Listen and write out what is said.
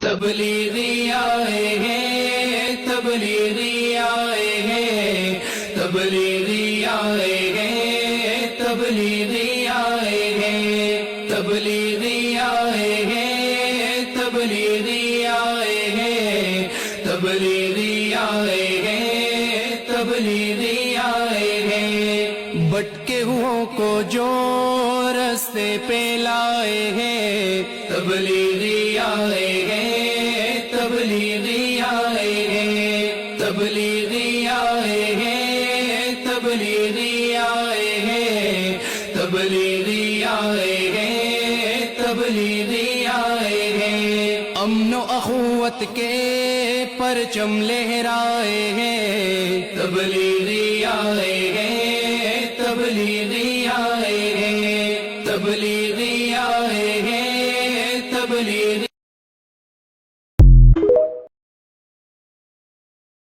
تبلیغی آئے ہیں، تبلیغی آئے ہیں، تبلیغی آئے ہیں، تبلیغی آئے ہیں، تبلیغی آئے ہیں، تبلیغی آئے ہیں، تبلیغی آئے ہیں، تبلیغی آئے ہیں، بٹکے ہوئوں کو جو رستے پہ لائے ہیں، تبلیغی آئے ہیں، تبلیغی آئے ہیں، تبلیغی آئے ہیں، تبلیغی آئے ہیں، تبلیغی آئے ہیں، تبلیغی آئے ہیں، امن و اخوت کے پرچم لہرائے ہیں، تبلیغی آئے ہیں،